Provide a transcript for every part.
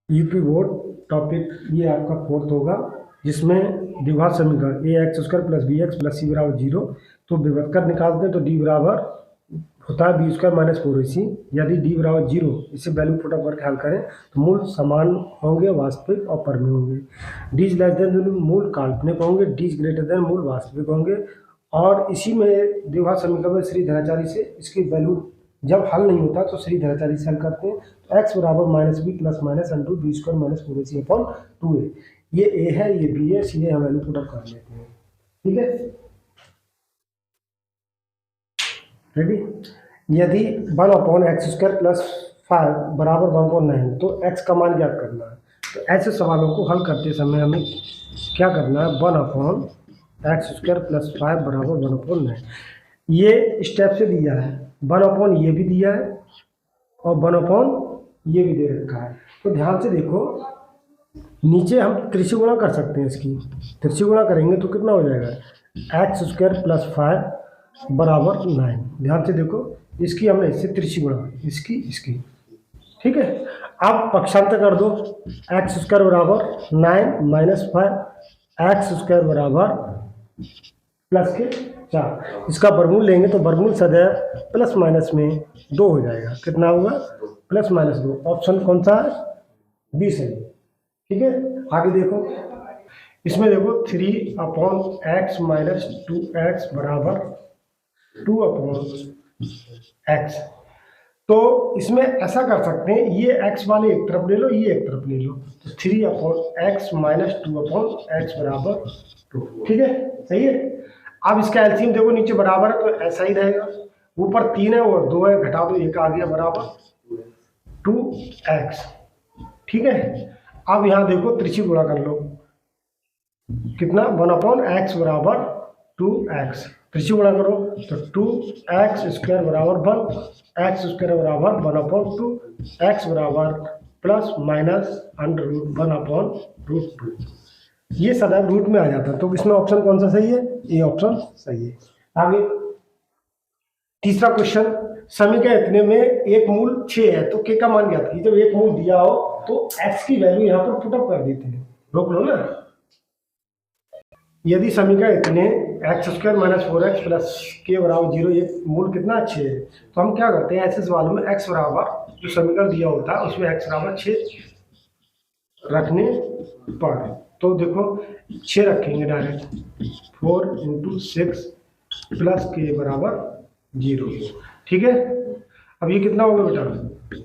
UP board topic ये आपका fourth होगा, जिसमें द्विघात समीकरण a x square plus b x plus c बराबर जीरो। तो विभक्कर निकालते हैं तो डी बराबर होता है B square minus four a सी। यदि डी बराबर जीरो, इसे वैल्यू पुट अप करके हल करें तो मूल समान होंगे, वास्तविक और परिमेय होंगे। डी इज लेस देन मूल काल्पनिक होंगे, डी इज ग्रेटर देन मूल वास्तविक होंगे। और इसी में द्विघात समीकरण में श्रीधराचार्य से इसकी वैल्यू जब हल नहीं होता तो श्रीधराचार्य से हल करते हैं। तो एक्स बराबर minus b plus minus under b square minus four a c upon two a. ये ए है, ये बी है, सीधे हम वैल्यू पुट अप कर लेते हैं। ठीक है, रेडी। यदि one upon x square plus five बराबर वन अपॉन नाइन, तो एक्स का मान ज्ञात करना है। तो ऐसे सवालों को हल करते समय हमें क्या करना है, one upon x square plus five बराबर वन अपॉन नाइन, ये स्टेप से दिया है। वन अपॉन ये भी दिया है और वन अपॉन ये भी दे रखा है। तो ध्यान से देखो, नीचे हम त्रिशी गुणा कर सकते हैं। इसकी त्रिशी गुणा करेंगे तो कितना हो जाएगा, एक्स स्क्वायर प्लस फाइव बराबर नाइन। ध्यान से देखो, इसकी हमने इससे त्रिशी गुणा, इसकी। ठीक है, अब पक्षांतर कर दो। एक्स स्क्वायर बराबर nine minus five, x square बराबर प्लस के चार। इसका वर्गमूल लेंगे तो वर्गमूल सदैव प्लस माइनस में दो हो जाएगा। कितना होगा, प्लस माइनस दो। ऑप्शन कौन सा है, बी सही। ठीक है, आगे देखो, इसमें देखो three upon x minus two X बराबर टू अपॉन एक्स। तो इसमें ऐसा कर सकते हैं, ये एक्स वाले एक तरफ ले लो, ये एक तरफ ले लो, तो three upon x minus two upon X बराबर टू। ठीक है, सही है। अब इसका एलसीएम देखो, नीचे बराबर है तो ऐसा ही रहेगा, ऊपर तीन है और दो है, घटा दो, एक आ गया बराबर टू एक्स। ठीक है, अब यहाँ देखो त्रिची गुणा कर लो, कितना, वन अपॉन एक्स बराबर टू एक्स। त्रिची गुणा करो तो टू एक्स स्क्वायर बराबर वन, एक्स स्क्वायर बराबर वन अपॉन टू, एक्स बराबर plus minus under root one upon root two. ये सदैव रूट में आ जाता है। तो इसमें ऑप्शन कौन सा सही है, ये ऑप्शन सही है। आगे तीसरा क्वेश्चन, समीकरण इतने में एक मूल 6 है तो के का मान ज्ञात कीजिए। जब एक मूल दिया हो तो एक्स की वैल्यू यहाँ पर पुटअप कर देते हैं, रोक लो ना। यदि समीकरण इतने x square minus four x plus के बराबर जीरो, एक मूल कितना 6 है, तो हम क्या करते हैं, ऐसे सवालों में एक्स बराबर जो समीकरण दिया होता है उसमें एक्स बराबर 6 रखने पर, तो देखो 6 रखेंगे डायरेक्ट, 4 इंटू 6 प्लस के बराबर जीरो। ठीक है, अब ये कितना होगा बेटा,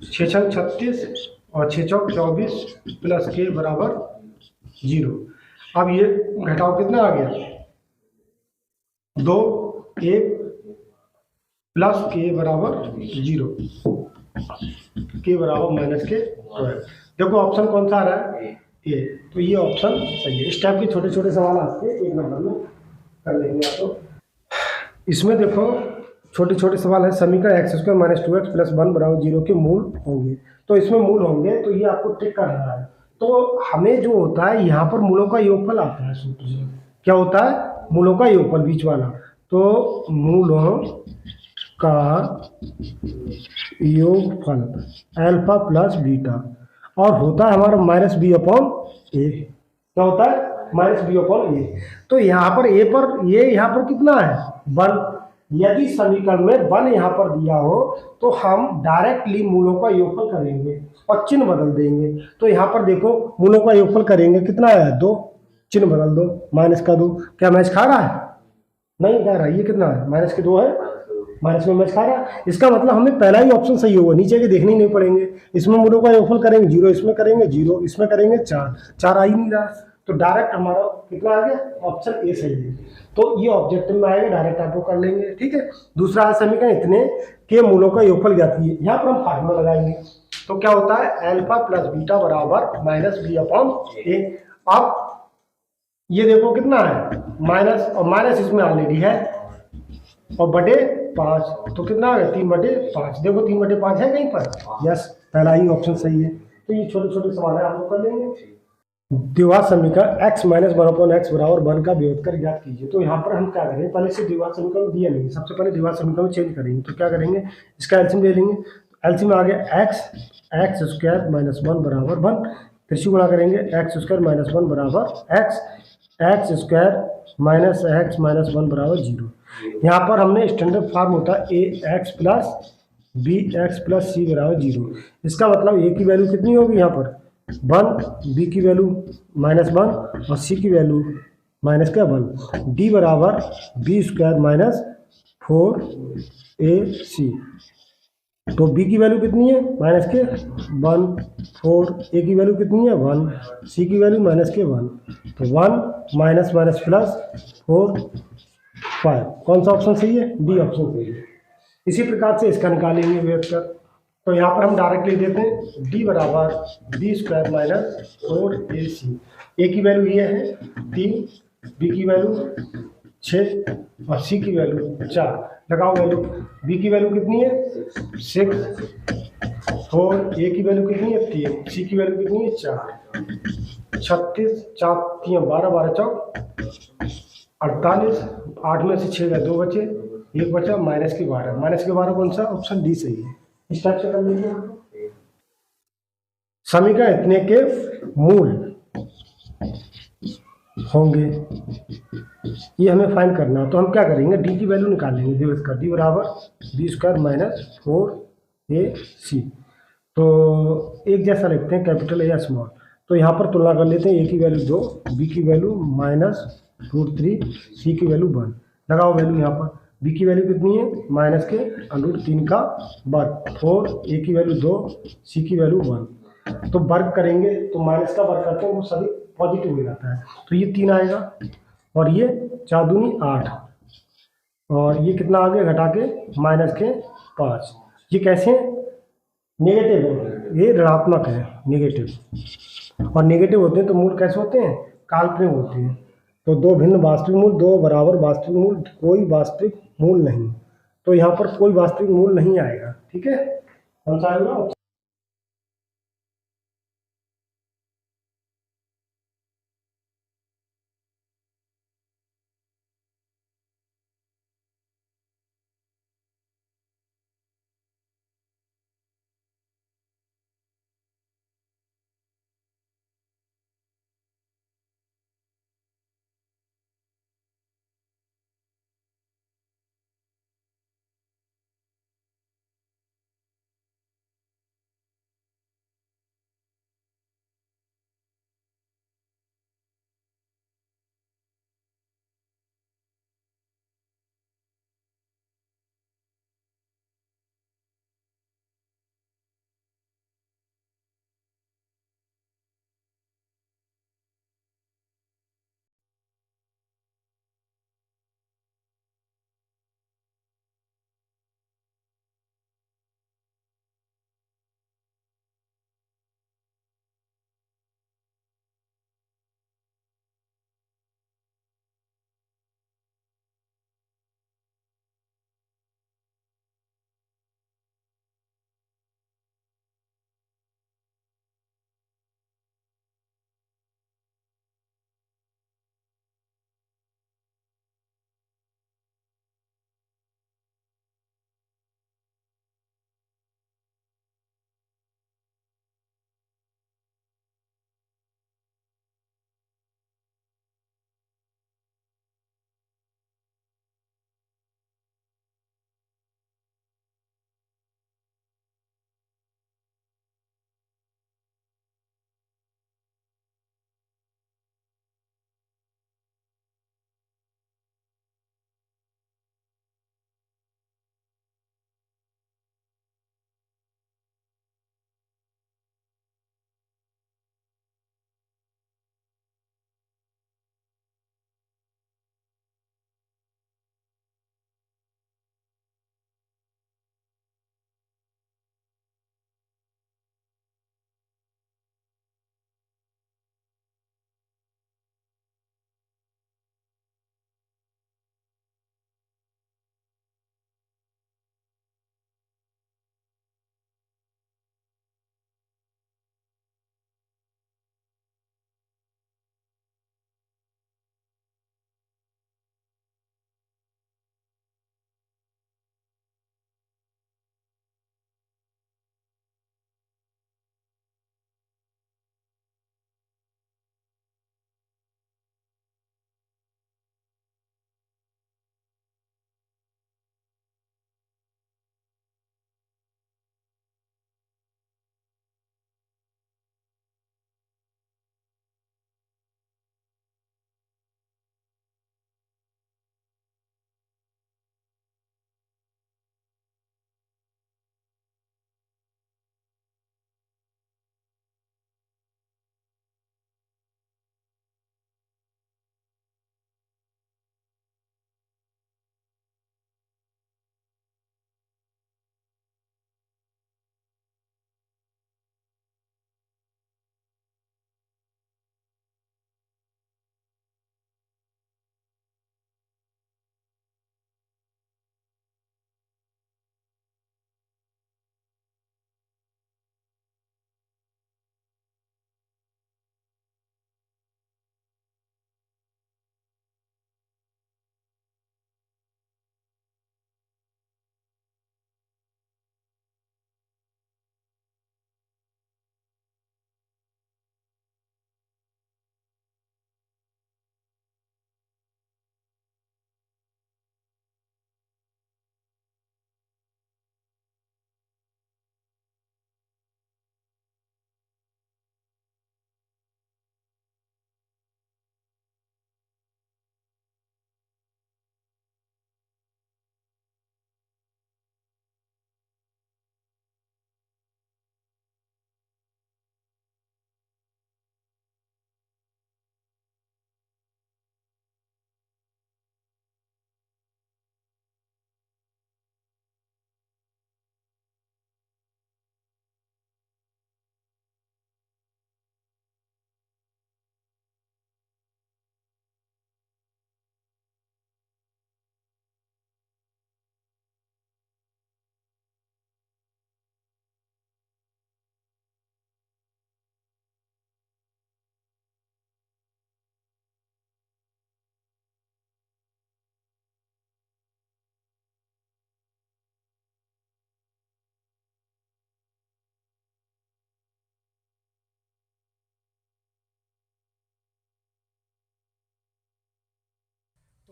6 छक 36 और 6 चौक 24 प्लस के बराबर जीरो। अब ये घटाओ, कितना आ गया, 2 1 प्लस के बराबर जीरो, के बराबर माइनस के 12। देखो ऑप्शन कौन सा आ रहा है, ए। तो ये ऑप्शन सही है। इस टाइप के छोटे छोटे सवाल आपके एक नंबर में कर लेंगे आप। तो इसमें देखो छोटे छोटे सवाल है, समीकरण x square minus two x plus one बराबर जीरो के मूल होंगे। तो इसमें मूल होंगे तो ये आपको टिक करना है। तो हमें जो होता है यहाँ पर मूलों का योगफल आता है सूत्र से। क्या होता है, मूलों का योगफल, बीच वाला। तो मूलों का योगफल अल्फा प्लस बीटा, और होता है हमारा माइनस बी अपॉन ए। क्या होता है, माइनस बी अपॉन ए। तो यहाँ पर ए पर, ये यहाँ पर कितना है, वन। यदि समीकरण में वन यहाँ पर दिया हो तो हम डायरेक्टली मूलों का योगफल करेंगे और चिन्ह बदल देंगे। तो यहाँ पर देखो मूलों का योगफल करेंगे, कितना है, 2, चिन्ह बदल दो, माइनस का 2। क्या मैच खा रहा है, नहीं खा रहा, ये कितना है, माइनस के 2 है, माइनस में मैच खा रहा है। इसका मतलब हमें पहला ही ऑप्शन सही होगा, नीचे के देखने ही नहीं पड़ेंगे। इसमें मूलों का योगफल करेंगे 0, इसमें करेंगे 0, इसमें करेंगे 4, 4 आ ही नहीं रहा, तो डायरेक्ट हमारा कितना आ गया, ऑप्शन ए सही है। तो ये ऑब्जेक्टिव में आएगा, डायरेक्ट आप लोग कर लेंगे। ठीक है, दूसरा है समीकरण इतने के मूलों का योगफल ज्ञात कीजिए। यहाँ पर हम फार्मूला लगाएंगे, तो क्या होता है, अल्फा प्लस बीटा बराबर माइनस बी अपॉन ए। अब ये देखो कितना है, माइनस, और माइनस इसमें ऑलरेडी है, और बटे 5, तो कितना आ गया, 3/5। देखो 3/5 है कहीं पर, यस, पहला ही ऑप्शन सही है। तो ये छोटे छोटे सवाल है, आप लोग कर लेंगे। द्विघात समीकरण x minus one upon X बराबर 1 का वियोजकर ज्ञात कीजिए। तो यहाँ पर हम क्या करेंगे, पहले से द्विघात समीकरण दिया नहीं, सबसे पहले द्विघात समीकरण चेंज करेंगे। तो क्या करेंगे, इसका एलसीएम ले लेंगे। एलसीएम में आ गया एक्स स्क्वायर माइनस 1 बराबर 1 फिर से गुणा करेंगे, एक्स स्क्वायर माइनस वन बराबर x, x square minus x minus one बराबर जीरो। यहाँ पर हमने स्टैंडर्ड फॉर्म होता है a x plus b x plus c बराबर जीरो। इसका मतलब ए की वैल्यू कितनी होगी यहाँ पर वन, बी की वैल्यू माइनस वन और सी की वैल्यू माइनस क्या वन। डी बराबर B square minus four a सी। तो बी की वैल्यू कितनी है माइनस के वन, फोर, ए की वैल्यू कितनी है वन, सी की वैल्यू माइनस के वन। तो one minus minus plus four five. कौन सा ऑप्शन सही है, डी ऑप्शन सही है। इसी प्रकार से इसका निकालेंगे वेक्टर। तो यहाँ पर हम डायरेक्ट ले देते हैं डी बराबर B square minus four a सी। ए की वैल्यू ये है तीन, बी की वैल्यू छः और सी की वैल्यू चार। लगाओ वैल्यू, बी की वैल्यू कितनी है सिक्स, फोर, ए की वैल्यू कितनी है तीन, सी की वैल्यू कितनी है चार। छत्तीस, चार तीन बारह, बारह चौक 48, 8 में से 6 गए 2 बचे, एक बचा माइनस के 12। माइनस के 12 कौन सा, ऑप्शन डी सही है। इस टाइप से कर लीजिए। समीकरण इतने के मूल होंगे, ये हमें फाइंड करना है। तो हम क्या करेंगे, डी की वैल्यू निकालेंगे। देखो इसका डी बराबर B square minus four a सी। तो एक जैसा लिखते हैं, कैपिटल ए या स्मॉल। तो यहाँ पर तुलना कर लेते हैं, ए की वैल्यू दो, बी की वैल्यू माइनस रूट थ्री, सी की वैल्यू वन। लगाओ वैल्यू यहाँ पर, बी की वैल्यू कितनी है माइनस के रूट तीन का वर्ग, फोर, ए की वैल्यू दो, सी की वैल्यू वन। तो वर्ग करेंगे तो माइनस का वर्ग करते हैं वो सभी पॉजिटिव हो जाता है। तो ये तीन आएगा और ये चार दूनी आठ, और ये कितना आगे घटा के माइनस के पाँच। ये कैसे नेगेटिव है, ये ऋणात्मक है नेगेटिव। और नेगेटिव होते हैं तो मूल कैसे होते हैं, काल्पनिक होते हैं। तो दो भिन्न वास्तविक मूल, दो बराबर वास्तविक मूल, कोई वास्तविक मूल नहीं। तो यहाँ पर कोई वास्तविक मूल नहीं आएगा। ठीक है, कौन सा आएगा।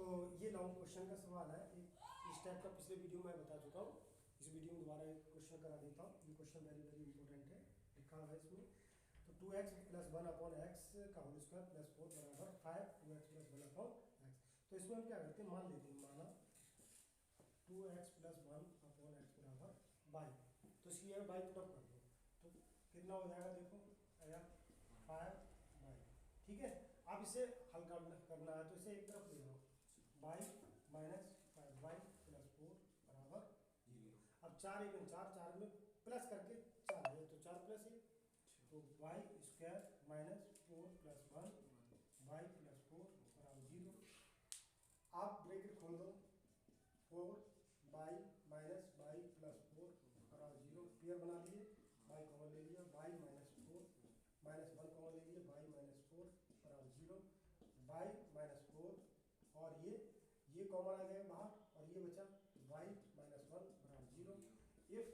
तो ये लॉन्ग क्वेश्चन का सवाल है, एक इस टाइप का पिछले वीडियो में बता चुका हूँ। इस वीडियो में दोबारा एक क्वेश्चन करा देता हूँ। ये क्वेश्चन वेरी वेरी इंपॉर्टेंट है, लिखा हुआ है इसमें। तो 2x प्लस 1/x का होल स्क्वायर प्लस 4 बराबर 5 2x प्लस 1/x। तो इसमें हम क्या करते हैं, मान लेते हैं, माना 2x प्लस 1/x बराबर बाई। तो इसकी अगर बाई पुटअप कर दो तो कितना हो जाएगा, देखो आया 5 बाई। ठीक है, अब इसे हल करना है तो इसे एक तरफ ले लो, बाई माइनस 5 बाई प्लस 4 बराबर 0। अब 4 1 4, 4 में प्लस करके 4 है तो 4 प्लस 1, तो Y square minus 4 plus 1 Y plus 4 बराबर 0। आप ब्रैकेट खोल दो, 4 बाई माइनस बाई प्लस 4 बराबर 0। पेयर बना लिए, बाई कॉमन ले लिया, बाई माइनस 4 माइनस 1 कॉमन ले लिए, बाई माइनस 4 बराबर 0। बाई माइनस 4 और ये कॉमन आ गया बाहर और ये बचा बाई माइनस 1 बराबर 0। इफ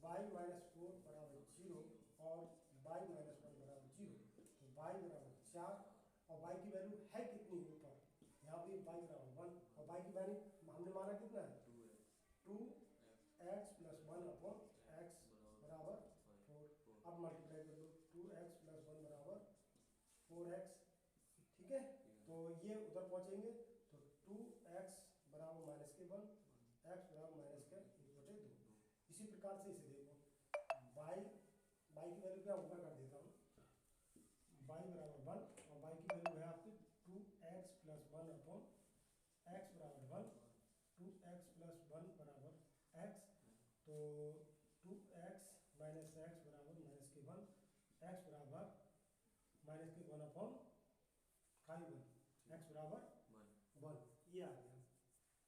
बाई माइनस 4 बराबर 0 और बाई माइनस 1 बराबर 0, तो बाई बराबर 4 और बाई की वैल्यू है कितनी ऊपर, यहाँ पे बाई बराबर 1 और बाई की वैल्यू हमने माना कितना है 2x प्लस 1/x बराबर 4। अब मल्टीप्लाई कर दो, 2x प्लस 1 बराबर 4x। ठीक है, तो ये उधर पहुंचेंगे तो 2x बराबर माइनस के 1 x बराबर माइनस के 1/2। इसी प्रकार से इसे देखो, बाई की वैल्यू क्या ऊपर कर देता हूँ, बाई बराबर 1 और बाई की वैल्यू है आपकी 2x प्लस 1/x बराबर 1, 2x प्लस 1 बराबर x। तो 2x माइनस x बराबर माइनस के 1, x बराबर माइनस के 1/5 x बराबर 1। ये आ गया।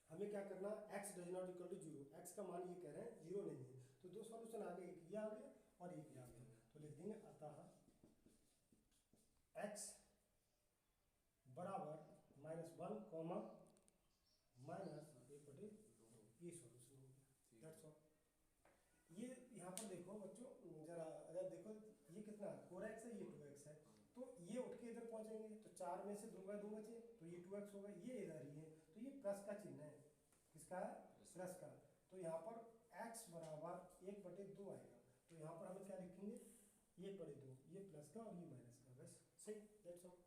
हमें क्या करना, x does not equal to 0, x का मान ये कह रहे हैं 0 नहीं है, तो दो सॉल्यूशन आ गए, एक ये आ गया और एक ये आ गया। तो लिख देंगे अतः x बराबर -1 कॉमा -1/2, ये सॉल्यूशन हो गया। That's all. ये यहाँ पर देखो बच्चों, जरा अगर देखो ये कितना है 4x है, ये 2x है, तो ये उठ के इधर पहुंचेंगे तो 4 में से 2 बचे तो ये 2x होगा, ये इधर ही है तो ये प्लस का चिन्ह है, किसका है, प्लस का। तो यहाँ पर x बराबर 1/2 आएगा, तो यहाँ पर हमें क्या लिखेंगे 1/2, ये प्लस का और ये माइनस का, बस सही। That's all.